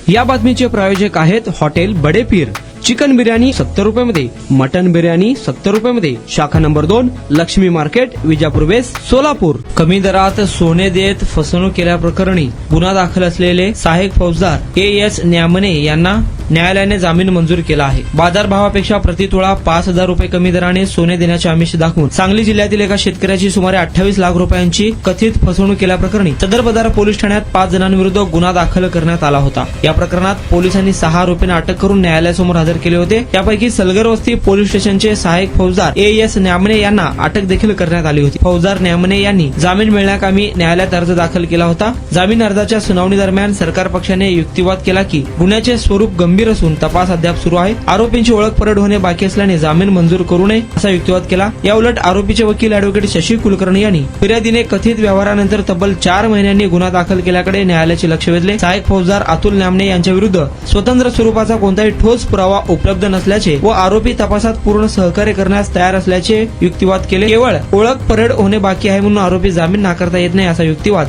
या बातमीचे प्रायोजक आहेत हॉटेल बडे पीर। चिकन बिर्याणी 70 रुपयामध्ये, मटन बिर्याणी 70 रुपयामध्ये। शाखा number 2, Laxmi market, Vijapur west, Solapur. कमी दरात सोने देत फसवणूक केल्याप्रकरणी गुन्हा दाखल असलेले सहाय्यक फौजदार एस न्यामने यांना न्यायालयाने जामीन मंजूर केला आहे। बाजारभावापेक्षा प्रतितोळा 5,000 रुपये कमी दराने सोने देण्याचे आमिष दाखवून सांगली जिल्ह्यातील एका शेतकऱ्याची सुमारे 28 लाख रुपयांची कथित फसवणूक केल्याप्रकरणी सदर बाजार पोलीस ठाण्यात 5 जणांविरुद्ध गुन्हा दाखल करण्यात आला होता। या प्रकरणात पोलिसांनी 6 आरोपींना अटक करून न्यायालयासमोर हजर केले होते। त्यापैकी सलगर वस्ती पोलीस स्टेशनचे सहाय्यक फौजदार एस न्यामने यांना अटक देखील करण्यात आली होती। फौजदार न्यामने यांनी जामीन मिळण्याकामी न्यायालयात अर्ज दाखल केला होता। जामीन अर्जाच्या सुनावणी दरम्यान सरकार पक्षाने युक्तिवाद केला की गुन्ह्याचे स्वरूप गंभीर असून तपास अद्याप सुरू आहे। आरोपींची ओळख परेड होणे बाकी असल्याने जामीन मंजूर करू नये असा युक्तिवाद केला। या उलट आरोपीचे वकील अॅडव्होकेट शशी कुलकर्णी यांनी फिर्यादीने कथित व्यवहारानंतर तब्बल 4 महिन्यांनी गुन्हा दाखल केल्याकडे न्यायालयाचे लक्ष वेधले। सहाय्यक फौजदार अतुल न्यामने यांच्या विरुद्ध स्वतंत्र स्वरूपाचा कोणताही ठोस पुरावा उपलब्ध नसल्याचे व आरोपी तपासात पूर्ण सहकार्य करण्यास तयार असल्याचे युक्तिवाद केले। केवळ ओळख परेड होणे बाकी आहे म्हणून आरोपी जामीन नाकारता येत नाही असा युक्तिवाद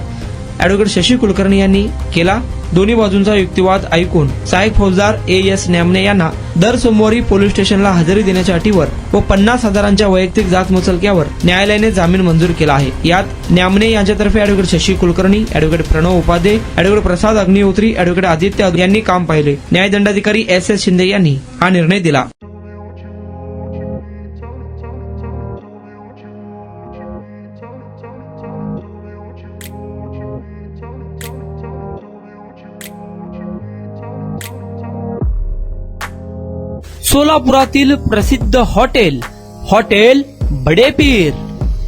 अॅडव्होकेट शशी कुलकर्णी यांनी केला। दोन्ही बाजूंचा युक्तिवाद ऐकून सहाय्यक फौजदार एस न्यामने यांना दर सोमवारी पोलीस स्टेशनला हजेरी देण्याच्या अटीवर व 50,000च्या वैयक्तिक जात मुचलक्यावर न्यायालयाने जामीन मंजूर केला आहे। यात न्यामने यांच्यातर्फे advocate Shashi Kulkarni, advocate Pranav Upadhye, advocate Prasad Agnihotri, advocate Aditya यांनी काम पाहिले। न्यायदंडाधिकारी एस शिंदे यांनी हा निर्णय दिला। सोलापुरातील प्रसिद्ध हॉटेल बडे पीर।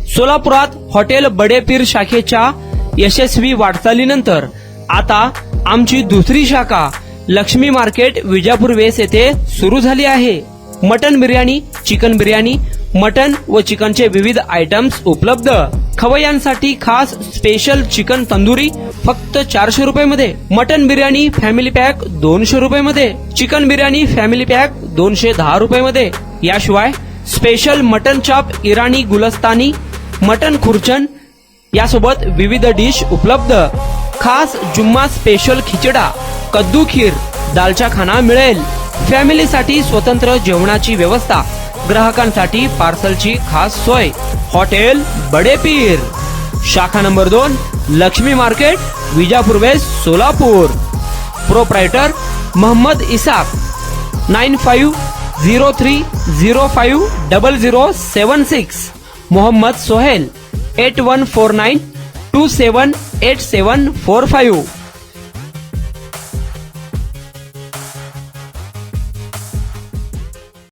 सोलापुरात हॉटेल बडे पीर शाखेच्या यशस्वी वाटचालीनंतर आता आमची दुसरी शाखा लक्ष्मी मार्केट, विजापूर वेस्ट येथे सुरू झाली आहे। Mutton biryani, chicken biryani, mutton व चिकनचे विविध आयटम्स उपलब्ध। खवय्यांसाठी खास स्पेशल चिकन तंदुरी फक्त 400 रुपयामध्ये, मटन बिर्याणी फॅमिली पॅक 200 रुपयामध्ये, चिकन बिर्याणी फॅमिली पॅक 210 रुपयामध्ये। याशिवाय स्पेशल मटन चाप, इराणी गुलस्तानी, मटन खुर्चन यासोबत विविध डिश उपलब्ध। खास जुम्मा स्पेशल खिचडा, कद्दू खीर, दालचा खाना मिळेल। फॅमिलीसाठी स्वतंत्र जेवणाची व्यवस्था, ग्राहकांसाठी पार्सलची खास सोय। हॉटेल बडे पीर, शाखा number 2, Laxmi market, Vijapur west, Solapur. Proprietor Mohammed Isaq, 9503050076। Mohammed Sohail, 8149278745।